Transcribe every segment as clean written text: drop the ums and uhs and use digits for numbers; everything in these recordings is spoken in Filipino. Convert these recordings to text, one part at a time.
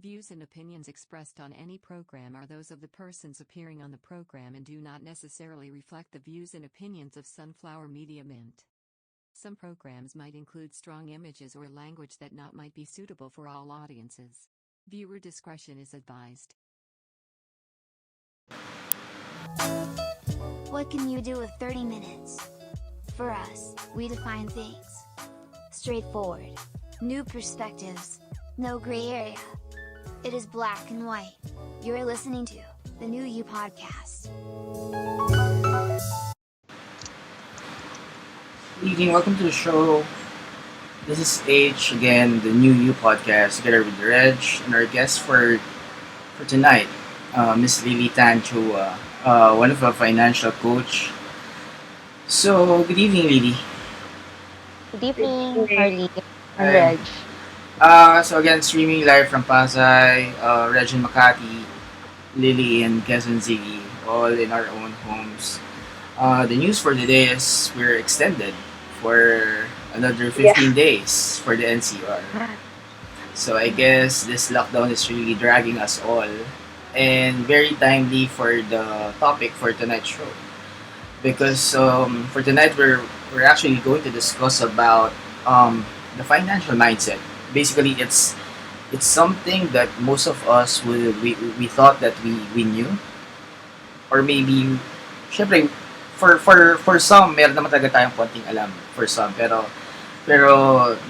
views and opinions expressed on any program are those of the persons appearing on the program and do not necessarily reflect the views and opinions of Sunflower Media Mint. Some programs might include strong images or language that might be suitable for all audiences. Viewer discretion is advised. What can you do with 30 minutes? For us, we define things. Straightforward. New perspectives. No gray area. It is black and white. You're listening to the New You Podcast. Good evening, welcome to the show. This is H again, the New You Podcast, together with Reg and our guest for tonight, Miss Lily Tan-Chua, one of a financial coach. So, good evening, Lily. Good evening, Harley and Hi. Reg. So again, streaming live from Pasay, Reg in Makati, Lily in Quezon City, all in our own homes. The news for today is we're extended for another 15 days for the NCR. So I guess this lockdown is really dragging us all, and very timely for the topic for tonight's show. Because for tonight we're actually going to discuss about the financial mindset. Basically, it's something that most of us we thought that we knew, or maybe syempre for some meron naman talaga tayong konting alam for some, pero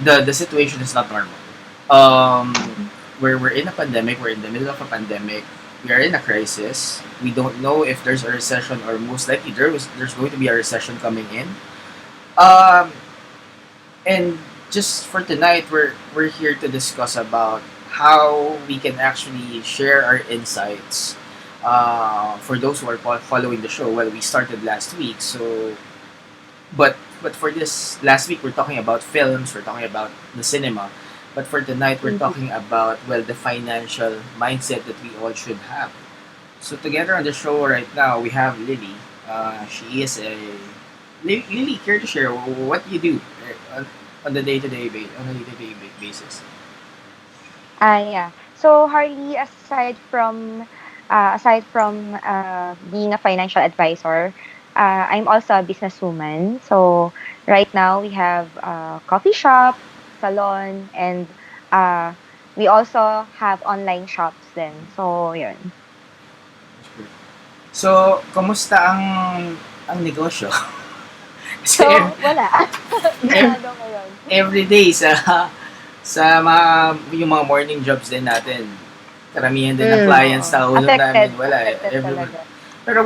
the situation is not normal. Um we're in a pandemic, we're in the middle of a pandemic. We are in a crisis. We don't know if there's a recession, or most likely there's going to be a recession coming in. Um and just for tonight, we're here to discuss about how we can actually share our insights. For those who are following the show, well, we started last week. So, but for this last week, we're talking about films. We're talking about the cinema. But for tonight, we're talking about, well, the financial mindset that we all should have. So together on the show right now, we have Lily. She is a Lily. Care to share what you do on the day-to-day basis? Yeah. So Harley, aside from being a financial advisor, I'm also a businesswoman. So right now we have a coffee shop, salon, and uh, we also have online shops then. So yun. So, kamusta ang negosyo? Kasi So wala. ev- Ganado ngayon. every day sa yung mga morning jobs din natin, karamihan din ng clients Oo. na ulo namin Affected. wala eh. Affected talaga. Pero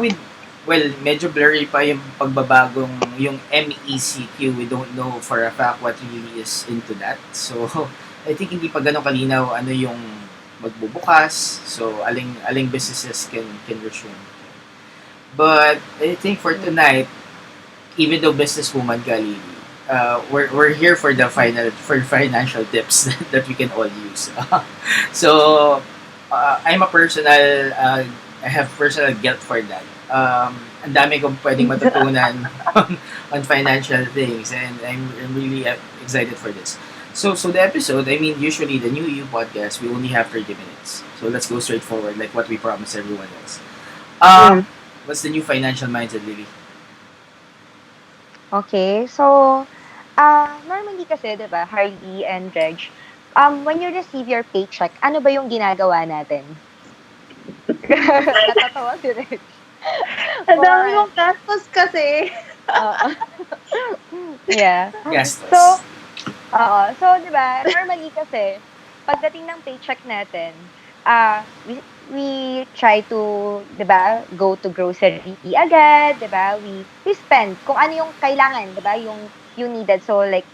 well, medyo blurry pa yung pagbabagong yung MECQ. We don't know for a fact what really is into that. So, I think hindi pa ganun kalinaw ano yung magbubukas. So, aling businesses can resume. But I think for tonight, even though businesswoman ka, Lily, we're here for the for financial tips that we can all use. So I'm a personal I have personal guilt for that. Ang dami kong pwedeng matutunan on financial things, and I'm really excited for this. So the episode, I mean, usually the New You podcast, we only have 30 minutes. So let's go straight forward, like what we promised everyone else. What's the new financial mindset, Lily? Okay. So normally kasi, 'di ba, Harley and Reg, when you receive your paycheck, ano ba yung ginagawa natin? Natatawa si Reg. Ang dami What? mong gastos kasi. Oo. Yeah. So, Gastos. So 'di ba, normally kasi pagdating ng paycheck natin, we try to, 'di ba, go to grocery agad, 'di ba? We spend kung ano yung kailangan, 'di ba? Yung needed. So like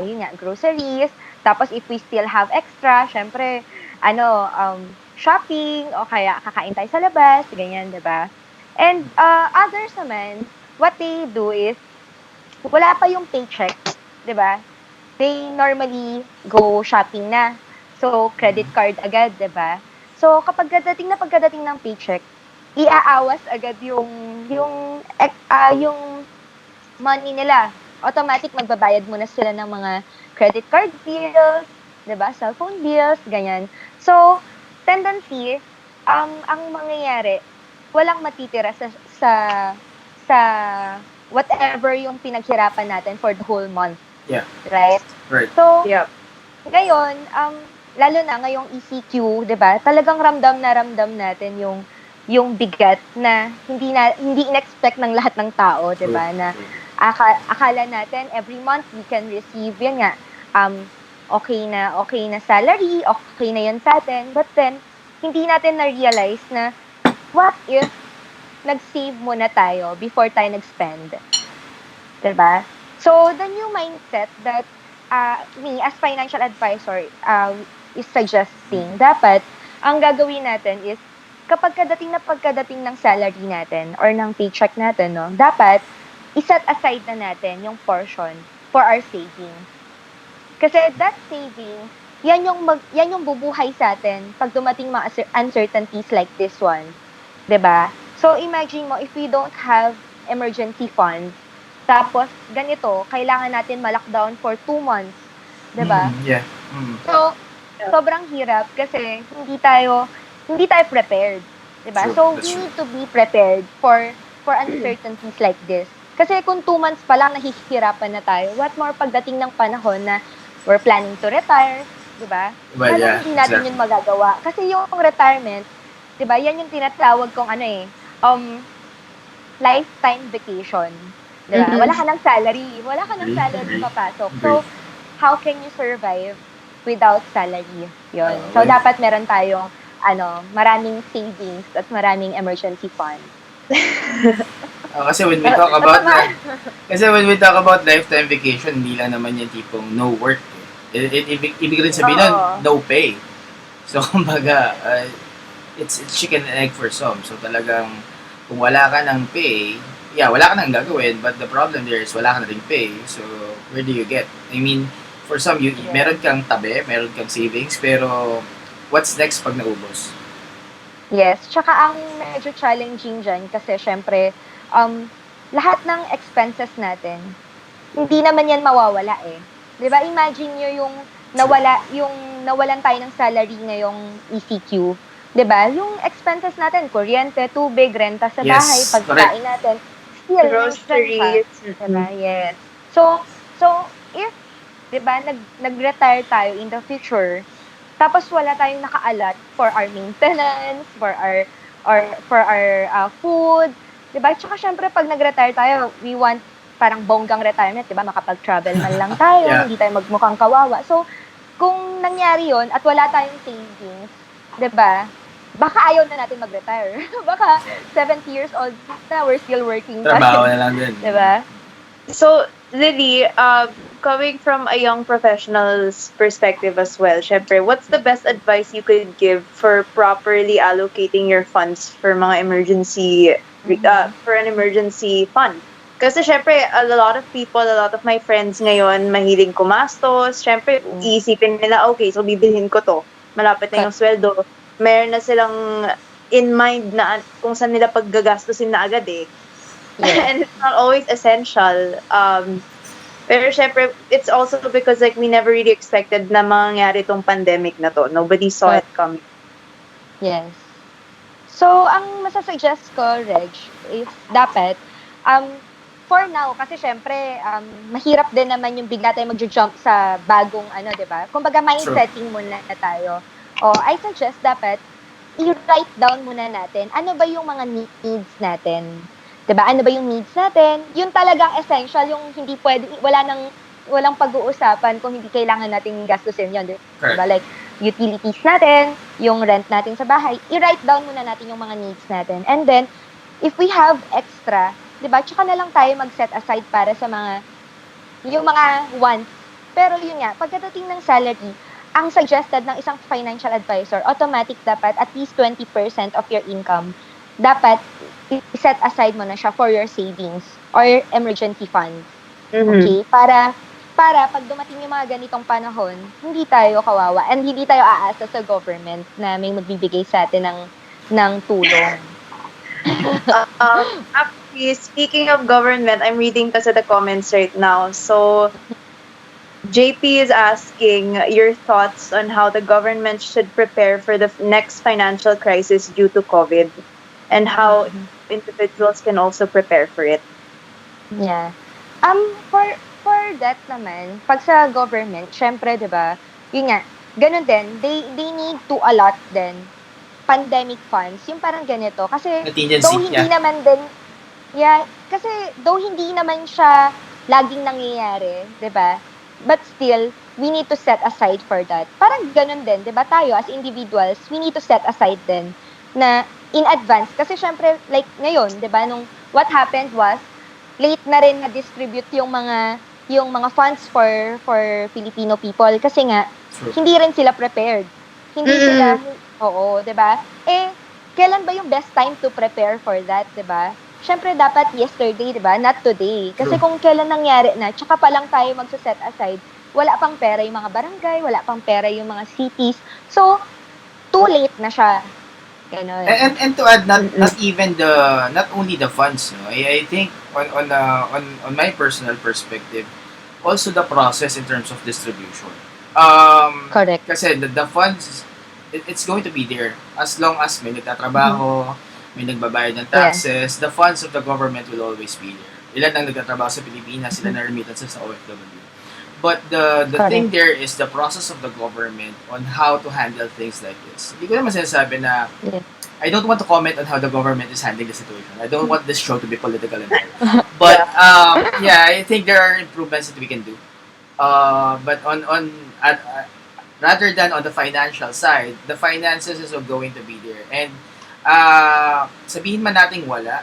yun nga, groceries. Tapos if we still have extra, syempre shopping o kaya kakain tayo sa labas, ganyan, 'di ba? And others naman, what they do is wala pa yung paycheck, 'di ba? They normally go shopping na. So credit card agad, 'di ba? So kapag pagkadating ng paycheck, iaawas agad yung money nila. Automatic magbabayad muna sila ng mga credit card bills, 'di ba? Cellphone bills, ganyan. So tendency, ang mangyayari, walang matitira sa sa whatever yung pinaghirapan natin for the whole month. Yeah. Right? Right. So, Yep. ngayon, lalo na ngayong ECQ, 'di ba? Talagang ramdam na ramdam natin yung bigat na hindi in-expect ng lahat ng tao, 'di ba? Na akala natin every month we can receive yan nga okay na salary, okay na yan sa atin. But then hindi natin na-realize na what if nag-save muna tayo before tayo nag-spend. 'Di ba? So, the new mindset that me as financial advisor is suggesting, dapat ang gagawin natin is pagkadating ng salary natin or ng paycheck natin, no, dapat iset aside na natin yung portion for our savings. Kasi that savings, yan yung bubuhay sa atin pag dumating mga uncertainties like this one. 'Di ba? So, imagine mo, if we don't have emergency funds, tapos, ganito, kailangan natin ma-lockdown for 2 months. 'Di ba? Yeah. So, sobrang hirap kasi hindi tayo prepared. 'Di ba? True, So, that's we true. need to be prepared for uncertainties like this. Kasi kung 2 months pa lang nahihirapan na tayo, what more pagdating ng panahon na we're planning to retire, 'di ba? Well, yeah, Hindi natin exactly. yun magagawa. Kasi yung retirement, 'di ba? Yan yung tinatawag kong lifetime vacation. 'Di ba? Mhm. Wala ka ng salary. Wala ka ng salary Agree. papasok. So, how can you survive without salary? Yun. So, Well, dapat meron tayong maraming savings at maraming emergency fund. kasi when we talk about lifetime vacation, hindi lang naman yung tipong no work. Ibig rin sabihin nun, Oo. no pay. So, kumbaga, it's chicken and egg for some. So, talagang, kung wala ka ng pay, wala ka nang gagawin, but the problem there is wala ka na rin pay. So, where do you get? I mean, for some, Yeah. meron kang tabi, meron kang savings, pero what's next pag naubos? Yes. Tsaka ang medyo challenging dyan kasi syempre, lahat ng expenses natin, hindi naman yan mawawala eh. 'Di ba? Imagine nyo yung nawalan tayo ng salary ngayong ECQ. 'Di ba? Yung expenses natin, kuryente, tubig, renta sa Yes, bahay, pagkain natin, still nandyan siya. Groceries. 'Di ba? Yes. So if 'di ba, nag-retire tayo in the future, tapos wala tayong nakaalat for our maintenance, for our food, 'di ba? Tsaka syempre pag nag-retire tayo, we want parang bonggang retirement, 'di ba? Makapag-travel man lang tayo, Yeah. hindi tayo magmukhang kawawa. So, kung nangyari 'yon at wala tayong savings, 'di ba? Baka ayaw na natin mag-retire. Baka 70 years old na, we're still working. Trabaho na lang din. 'Di ba? So, Lily, coming from a young professional's perspective as well, syempre, what's the best advice you could give for properly allocating your funds for mga for an emergency fund? Kasi syempre, a lot of people, a lot of my friends ngayon, mahilig kumastos. Syempre, iisipin nila, okay, so bibilhin ko to. Malapit na yung sweldo. Meron na silang in mind na kung saan nila paggagastusin na agad eh. Yeah. And it's not always essential. Pero syempre, it's also because like we never really expected na mangyari tong pandemic na to. Nobody saw it coming. Yes. So, ang masasuggest ko, Reg, is dapat, for now, kasi syempre, mahirap din naman yung bigla tayo mag-jump sa bagong di ba? Kumbaga, mindsetting muna na tayo. I suggest dapat, i-write down muna natin, ano ba yung mga needs natin? 'Di ba? Ano ba yung needs natin? Yung talagang essential, yung hindi pwede, walang pag-uusapan kung hindi kailangan nating gastusin yun. 'Di ba? Like, utilities natin, yung rent natin sa bahay, i-write down muna natin yung mga needs natin. And then, if we have extra, 'di ba? Tsaka na lang tayo mag-set aside para sa yung mga wants. Pero yun nga, pagdating ng salary, ang suggested ng isang financial advisor, automatic dapat at least 20% of your income dapat i-set aside mo na siya for your savings or emergency funds. Okay? Para pag dumating yung mga ganitong panahon, hindi tayo kawawa and hindi tayo aasa sa government na may magbibigay sa atin ng tulong. Actually, speaking of government, I'm reading kasi the comments right now. So, JP is asking your thoughts on how the government should prepare for the next financial crisis due to COVID and how Mhm. individuals can also prepare for it. Yeah. For that naman, pag sa government, syempre, 'di ba? Yun nga, ganun din. They need to allot din pandemic funds. Yung parang ganito. Kasi though Contingency, hindi yeah. naman din, yeah, kasi though hindi naman siya laging nangyayari, 'di ba? But still, we need to set aside for that. Parang ganun din, 'di ba? Tayo as individuals, we need to set aside din na in advance. Kasi syempre, like ngayon, 'di ba? Nung what happened was, late na rin na-distribute yung mga funds for Filipino people kasi nga True. hindi rin sila prepared. Hindi Mm-mm. sila oo, 'di ba? Eh kailan ba yung best time to prepare for that, 'di ba? Siyempre dapat yesterday, 'di ba? Not today. Kasi True. kung kailan nangyari na, tsaka pa lang tayo magse-set aside, wala pang pera yung mga barangay, wala pang pera yung mga cities. So, too late na siya. Ganon. And to add, Mm-mm. not even not only the funds, no. I think on my personal perspective, also the process in terms of distribution. Correct. Kasi the funds, it's going to be there as long as may Mhm. nagtatrabaho, may nagbabayad ng Yeah. taxes, the funds of the government will always be there. Ilan ang nagtatrabaho sa Pilipinas, sila Mhm. na remittances sa OFW. But the thing Correct. there is the process of the government on how to handle things like this. Hindi ko naman sinasabi na Yeah. I don't want to comment on how the government is handling the situation. I don't want this show to be political and all. But yeah, I think there are improvements that we can do. But rather than on the financial side, the finances is going to be there. And sabihin man natin wala,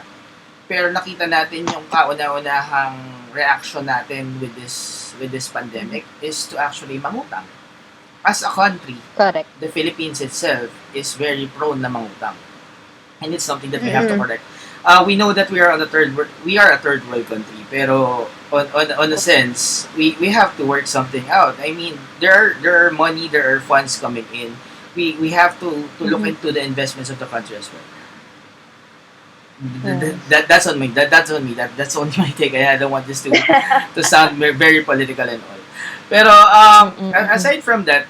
pero nakita natin yung kauna-unahang reaction natin with this pandemic is to actually mangutang. As a country, Correct. the Philippines itself is very prone na mangutang. And it's something that we have to Mm-mm. correct. We know that we are a third world country, pero on a sense, we have to work something out. I mean, there are money, there are funds coming in. We have to look Mhm. into the investments of the country as well. Yes. That's on me. That's on me. That's only my take. I don't want this to sound very political and all. Pero Mm-mm. aside from that,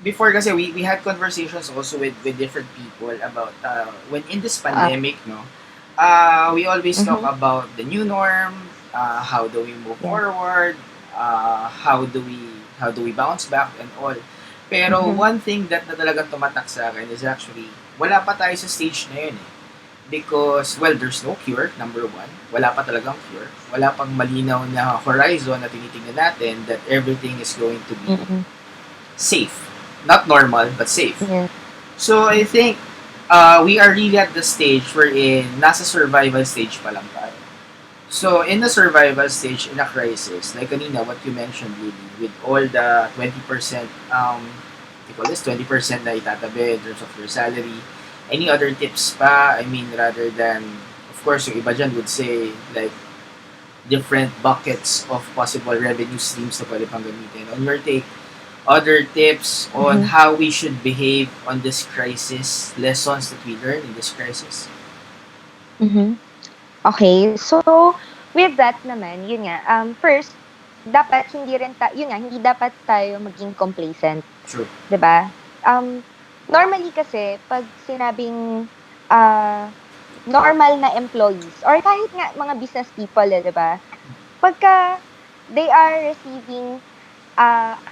before kasi we had conversations also with different people about when in this Ah. pandemic, no, we always talk Mhm. about the new norm, how do we move Yeah. forward, how do we bounce back and all. Pero Mhm. one thing that na talagang tumatak sa akin is actually wala pa tayo sa stage na yun eh. Because, well, there's no cure, number one. Wala pa talagang cure. Wala pang malinaw na horizon na tinitingnan natin that everything is going to be Mm-mm. safe. Not normal, but safe. Yeah. So, I think we are really at the stage wherein nasa survival stage pa lang tayo. So, in the survival stage, in a crisis, like kanina, what you mentioned, Lily, with all the 20%, you call this, 20% na itatabi in terms of your salary, any other tips pa? I mean, rather than, of course, yung iba dyan would say, like, different buckets of possible revenue streams na pwede pang gamitin. On your take, other tips on Mhm. how we should behave on this crisis, lessons that we learn in this crisis? Mhm. Okay. So, with that naman, yun nga, first, dapat hindi rin yun nga, hindi dapat tayo maging complacent, True. 'di ba? Normally kasi 'pag sinabing ah, normal na employees or kahit nga mga business people, 'di ba? Pagka they are receiving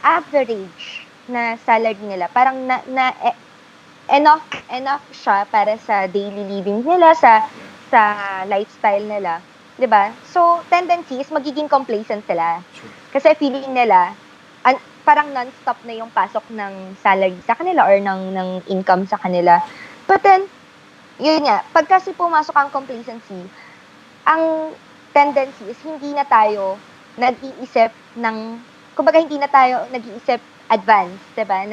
average na salary nila, parang enough siya para sa daily living nila, sa lifestyle nila, 'di ba? So, tendency is magiging complacent sila. True. Kasi feeling nila parang non-stop na yung pasok ng salary sa kanila or ng income sa kanila. But then, yun nga, pag kasi pumasok ang complacency, ang tendency is hindi na tayo nag-iisip kumbaga hindi na tayo nag-iisip advance, 'di ba?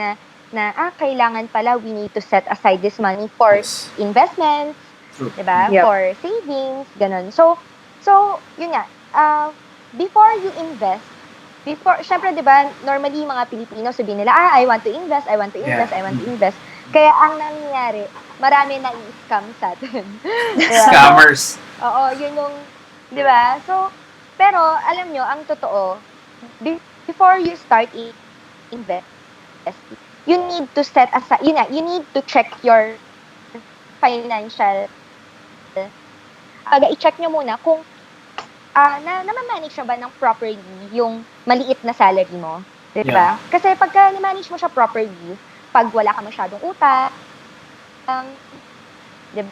Kailangan pala we need to set aside this money for Yes. investments, True. 'di ba? Yep. For savings, ganun. So yun nga, before you invest, syempre 'di ba, normally mga Pilipino sabihin nila, I want to invest, I want to invest, Yeah. I want to invest. Kaya ang nangyayari, marami na i-scam sa atin. 'Di ba? Scammers. Oo, yun yung, 'di ba? So, pero alam nyo, ang totoo, before you start investing, you need to set aside, you need to check your financial, kumbaga i-check niyo muna kung, nama-manage mo ba ng properly yung maliit na salary mo, 'di Yeah. ba? Kasi pagka na-manage mo siya properly, 'pag wala kang masyadong utang, 'di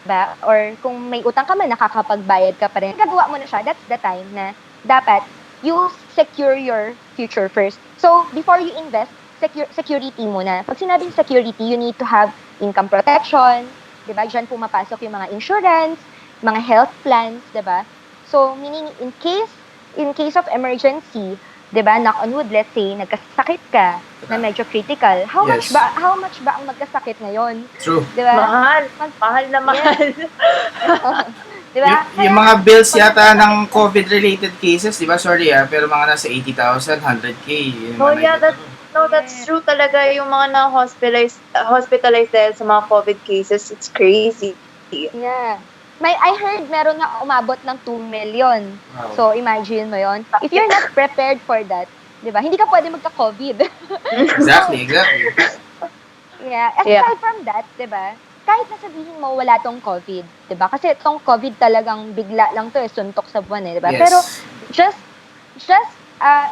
ba? Or kung may utang ka man, nakakapagbayad ka pa rin. Nagagawa mo na siya, that's the time na dapat you secure your future first. So, before you invest, security muna. Pag sinabing security, you need to have income protection, 'di ba? Diyan pumapasok yung mga insurance, mga health plans, 'di ba? So, meaning in case of emergency, 'di ba? Knock on wood, let's say nagkasakit ka na medyo critical. How much Yes. ba ang magkasakit ngayon? True. 'Di ba? Mahal na mahal. Di ba? Yung mga bills yata ng COVID-related cases, di ba? Sorry pero mga nasa 80,000, 100K. Yung Oh mga yeah, nakikita ko. that's true talaga. Yung mga hospitalized dahil sa mga COVID cases, it's crazy. Yeah. I heard meron nga umabot ng 2 million. Wow. So, imagine mo yon. If you're not prepared for that, di ba? Hindi ka pwede magka-COVID. Exactly. Yeah. Aside from that, di ba? Kahit na sabihin mo wala tong COVID, di ba? Kasi itong COVID talagang bigla lang to suntok sa buwan di ba? Yes. Pero just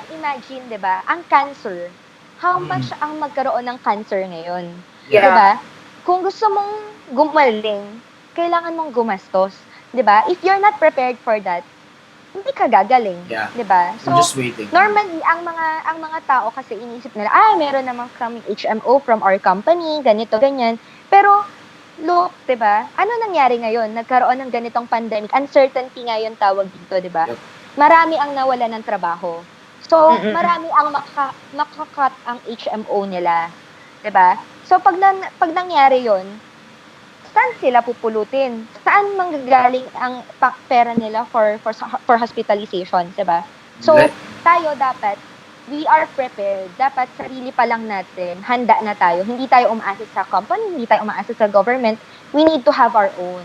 imagine, di ba? Ang cancer, how much ang magkaroon ng cancer ngayon? Yeah. Di ba? Kung gusto mong gumaling, kailangan mong gumastos, 'di ba? If you're not prepared for that, hindi ka gagaling, Yeah. 'di ba? I'm just waiting. Normally ang mga tao kasi inisip nila, meron namang kaming HMO from our company, ganito ganyan. Pero look, 'di ba? Ano nangyari ngayon? Nagkaroon ng ganitong pandemic, uncertainty nga 'yung tawag dito, 'di ba? Yep. Marami ang nawalan ng trabaho. So, marami ang makakat ang HMO nila, 'di ba? So pag nangyari 'yon, saan sila pupulutin? Saan manggagaling ang pera nila for hospitalization, 'di ba? So, tayo dapat we are prepared. Dapat sarili pa lang natin, handa na tayo. Hindi tayo umaasa sa company, hindi tayo umaasa sa government. We need to have our own.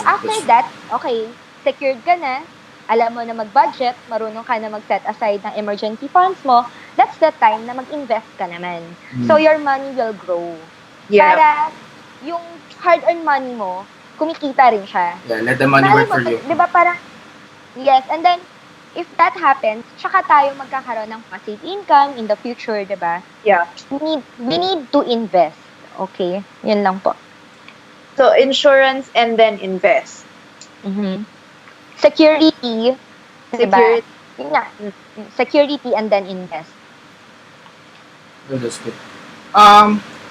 After that, okay, secured ka na, alam mo na mag-budget, marunong ka na mag-set aside ng emergency funds mo, that's the time na mag-invest ka naman. So, your money will grow. Yeah. Para yung hard-earned money mo, kumikita rin siya. Yeah, let the money work for you. Di ba parang, yes, and then, if that happens, tsaka tayo magkakaroon ng passive income in the future, di ba? Yeah. We need to invest. Okay? Yun lang po. So, insurance and then invest. Security, di ba? Security. Yun nga. Security and then invest. Oh, that's good.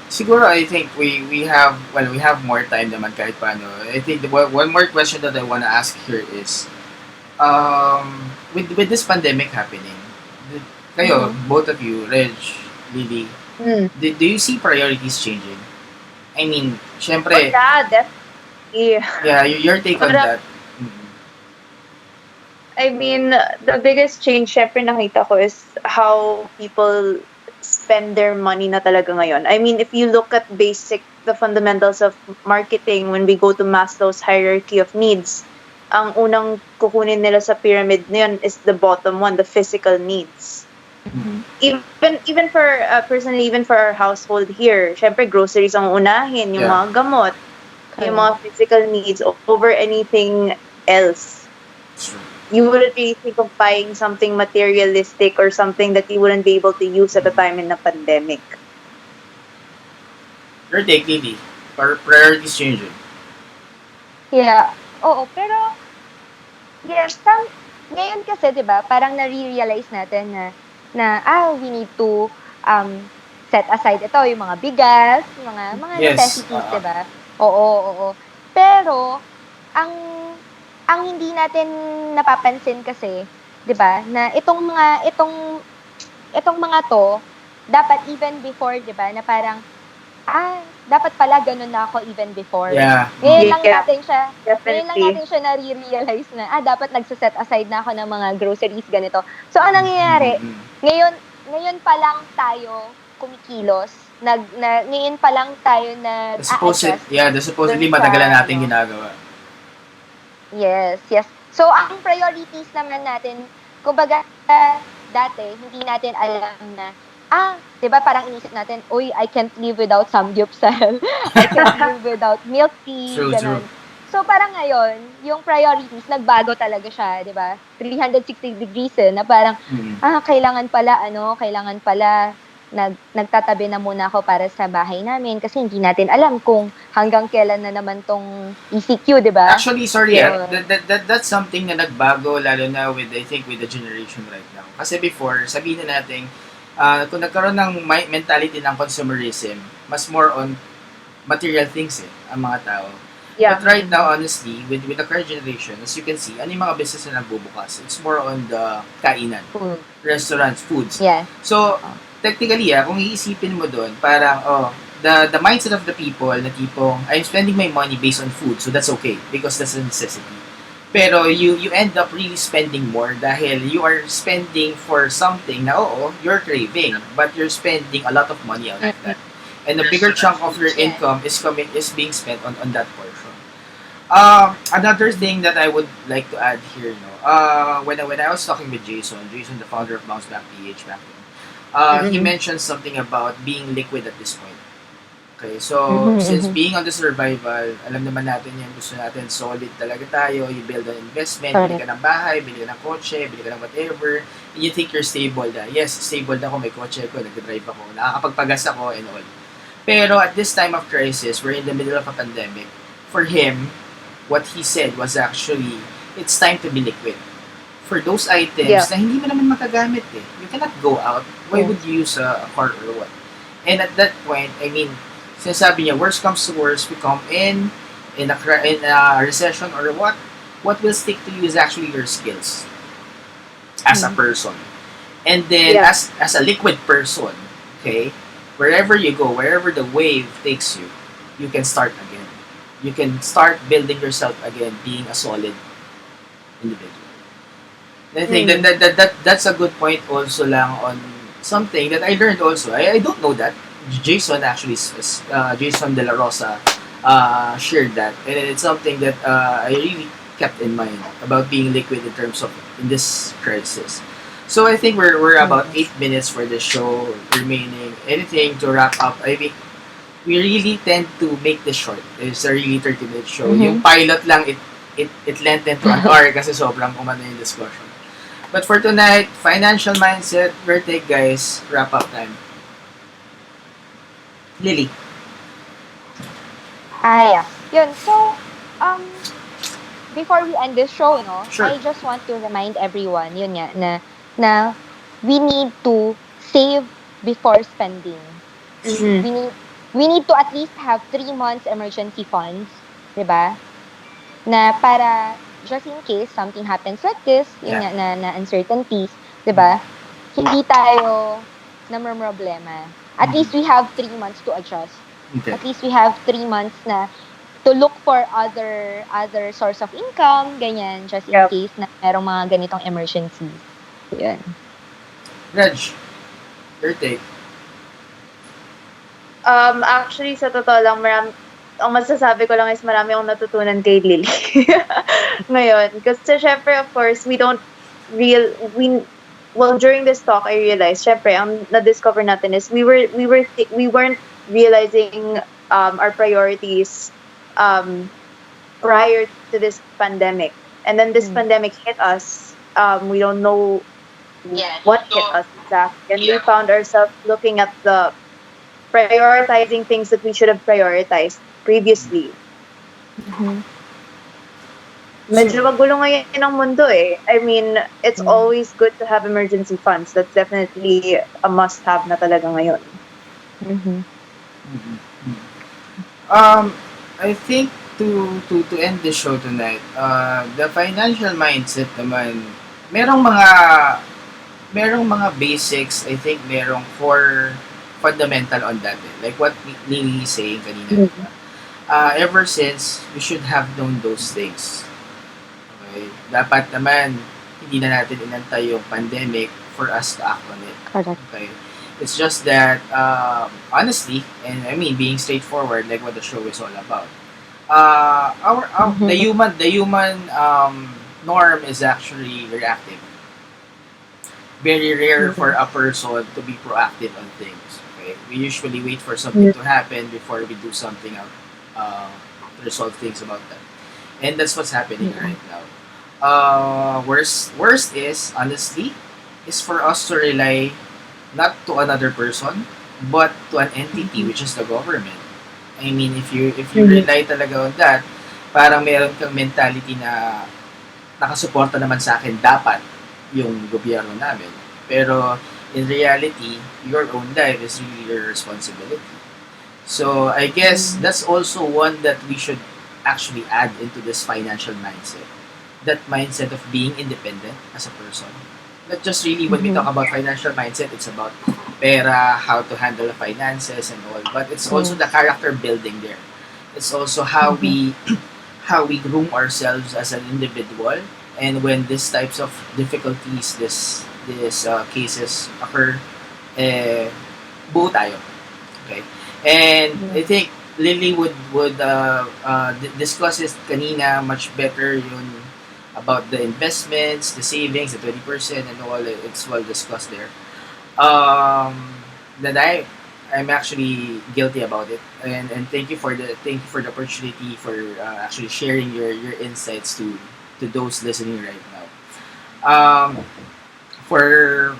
Siguro I think we have more time naman kahit paano. I think one more question that I want to ask here is with this pandemic happening, kayo, both of you, Reg, Lily, do you see priorities changing? I mean, syempre, Yeah, definitely. yeah, your take on that. I mean, the biggest change syempre nakita ko is how people spend their money na talaga ngayon. I mean, if you look at the fundamentals of marketing, when we go to Maslow's hierarchy of needs, ang unang kukunin nila sa pyramid na yun is the bottom one, the physical needs. Even for, personally, even for our household here, syempre groceries ang unahin, yung mga gamot, yung mga physical needs over anything else. Sure. You wouldn't really think of buying something materialistic or something that you wouldn't be able to use at the time in the pandemic. Your take, Lily. Priorities changing. Yeah. Oo, pero yes, ngayon kasi 'di ba, parang na-realize natin na we need to set aside ito yung mga bigas, mga necessities, 'di ba? Oo. Pero ang hindi natin napapansin kasi, 'di ba, na itong mga to dapat even before, 'di ba, na parang dapat pala ganun na ako even before. Yeah. Ngayon lang natin siya na-realize na dapat nagse-set aside na ako ng mga groceries ganito. So ang nangyayari, ngayon pa lang tayo kumikilos. Ngayon pa lang tayo supposedly matagalan natin ginagawa. Yes. So, ang priorities naman natin, kumbaga, dati, hindi natin alam na, 'di ba parang inisip natin, uy, I can't live without samgyupsal. I can't live without milk tea, True, true. gano'n. So, parang ngayon, yung priorities, nagbago talaga siya, 'di ba? 360 degrees na parang, Mm. kailangan pala nagtatabi na muna ako para sa bahay namin kasi hindi natin alam kung hanggang kailan na naman 'tong ECQ, 'di ba? Actually, sorry, Yun. that's something na nagbago lalo na with, I think, with the generation right now. Kasi before, sabihin na natin, kung nagkaroon ng mentality ng consumerism, mas more on material things ang mga tao. Yeah. But right now, honestly, with the current generation, as you can see, ano yung mga business na nagbubukas? It's more on the kainan, Food. restaurants, foods. Yes. So, technically, kung iisipin mo doon, parang, the mindset of the people na tipong, I'm spending my money based on food, so that's okay, because that's a necessity. Pero you end up really spending more dahil you are spending for something na, you're craving, but you're spending a lot of money out of that. And a bigger chunk of your income is being spent on that portion. Another thing that I would like to add here, when I was talking with Jason, the founder of Bounce Back PH back then, he mentioned something about being liquid at this point. Okay, so since being on the survival, alam naman natin yan, gusto natin solid talaga tayo, you build an investment, bili ka ng bahay, bili ka ng kotse, bili ka ng whatever, and you think you're stable na. Yes, stable na ako, may kotse ko, nag-drive ako, nakakapagpagas ako and all. Pero at this time of crisis, we're in the middle of a pandemic. For him, what he said was actually, it's time to be liquid. For those items na hindi mo naman makagamit you cannot go out, why would you use a car or what? And at that point, I mean, sinasabi niya, worst comes to worst, we come in a recession or what will stick to you is actually your skills as a person. And then, as a liquid person, okay, wherever you go, wherever the wave takes you, you can start again. You can start building yourself again, being a solid individual. And I think that's a good point also lang on something that I learned also. I don't know that. Jason actually, Jason De La Rosa, shared that. And it's something that I really kept in mind about being liquid in terms of in this crisis. So I think we're about 8 minutes for the show remaining. Anything to wrap up? I mean, we really tend to make this short. It's a really 30-minute show. Yung pilot lang, it lengthened to an hour kasi sobrang umano yung discussion. But for tonight, financial mindset, take guys, wrap up time. Lily. Yun. So, before we end this show, Sure. I just want to remind everyone, yun nga, na we need to save before spending. We need to at least have 3 months emergency funds, 'di ba? Na para just in case something happens like this, yun nga na uncertainties, 'di ba? Hindi tayo namomroblema. At least we have 3 months to adjust. Okay. At least we have 3 months na to look for other source of income, ganyan, just in case na merong mga ganitong emergencies. Yun. Reg, your take. Actually, sa totoo lang, ang masasabi ko lang is marami akong natutunan kay Lily. Ngayon. Kasi syempre, of course, during this talk, I realized, syempre, ang na-discover natin is we weren't realizing our priorities prior to this pandemic. And then this pandemic hit us. We don't know what hit us exactly. And we found ourselves looking at prioritizing things that we should have prioritized previously. Medyo magulo ngayon ang mundo I mean, it's always good to have emergency funds. That's definitely a must-have na talaga ngayon. I think to end the show tonight, the financial mindset naman, merong mga basics, I think merong core fundamental on that. Like what Lily is saying kanina. Ever since, we should have known those things. Okay? Dapat naman, hindi na natin inantay yung pandemic for us to act on it. Correct. Okay? It's just that, honestly, and I mean being straightforward, like what the show is all about, the human norm is actually reactive. very rare for Mm. a person to be proactive on things. Okay, we usually wait for something Mm. to happen before we do something out to resolve things about that, and that's what's happening Mm. right now. Worst is honestly is for us to rely not to another person but to an entity Mhm. which is the government. I mean, if you Mhm. rely talaga on that, parang meron kang mentality na nakasuporta naman sa akin dapat yung gobyerno namin. Pero in reality, your own life is really your responsibility. So I guess Mm. that's also one that we should actually add into this financial mindset. That mindset of being independent as a person. Not just really when we talk Mhm. about financial mindset, it's about pera, how to handle the finances and all, but it's also the Yes. character building there. It's also how Mhm. we groom ourselves as an individual, and when these types of difficulties, this cases occur, eh, buo tayo. Okay? And Yeah. I think Lily would discuss it kanina much better yun about the investments, the savings, the 20% and all. It's well discussed there. That I'm actually guilty about it, and thank you for the opportunity for actually sharing your insights to those listening right now. Um, for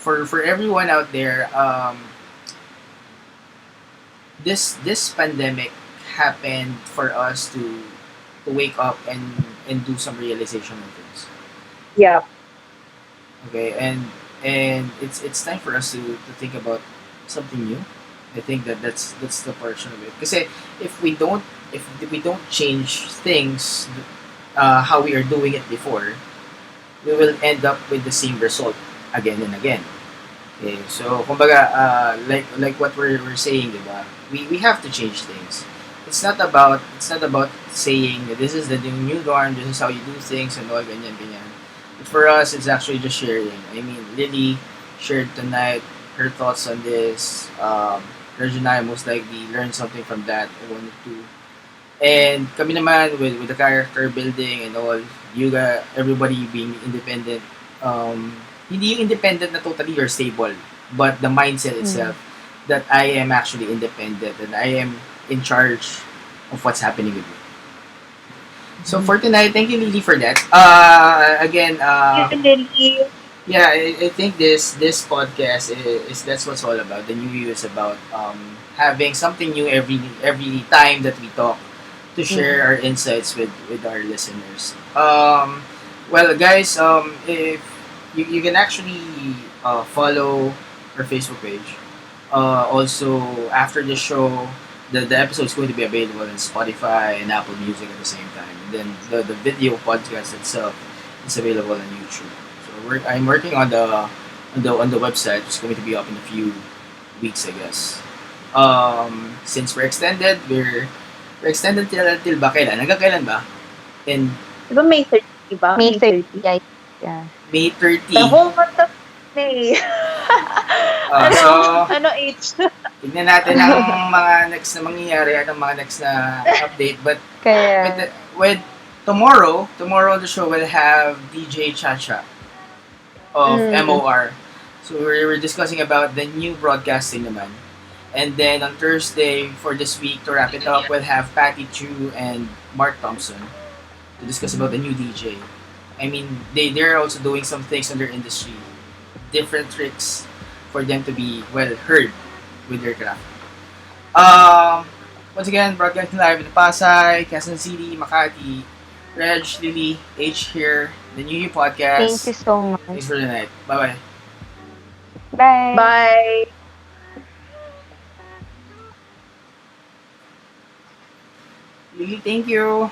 for everyone out there, this pandemic happened for us to wake up and do some realization of things. Yeah. Okay, and it's time for us to think about something new. I think that's the portion of it. Because if we don't change things, how we are doing it before, we will end up with the same result again and again. Okay, so kumbaga, like what we're saying, diba? We have to change things. It's not about saying that this is the new norm, this is how you do things and all ganyan ganyan. But for us, it's actually just sharing. I mean, Lily shared tonight her thoughts on this. Reg and I most likely learned something from that. I wanted to. And kami naman with the character building and all, everybody being independent. Hindi yung independent na totally you're stable, but the mindset Mm. itself that I am actually independent and I am in charge of what's happening with me. So Mhm. for tonight, thank you Lily for that. Again, You, Lily. yeah, I think this podcast is that's what's all about. The new you is about having something new every time that we talk to share Mm. our insights with our listeners. Well, guys, if you can actually follow our Facebook page. Also, after the show, the episode is going to be available in Spotify and Apple Music at the same time. And then the video podcast itself is available on YouTube. So I'm working on the website. It's going to be up in a few weeks, I guess. Since we're extended till ba kailan? Hanggang kailan ba? In Di ba May 30 ba? May May 30? 30, yeah. May The 30. whole month of May. So, Ano age? tignan natin ang mga next na mangyayari at ang mga next na update. But with Kaya, the, with tomorrow on the show we'll have DJ Chacha of Mm. MOR. So we're discussing about the new broadcasting naman. And then on Thursday for this week to wrap it up, we'll have Patty Chu and Mark Thompson to discuss about the new DJ. I mean, they're also doing some things in their industry, different tricks for them to be well heard with their craft. Um, Once again, broadcasting live in Pasay, Quezon City, Makati. Reg, Lily, H here, the New You thank Podcast. you so much. Thanks for the night. Bye bye. Bye. Bye. Lily, thank you.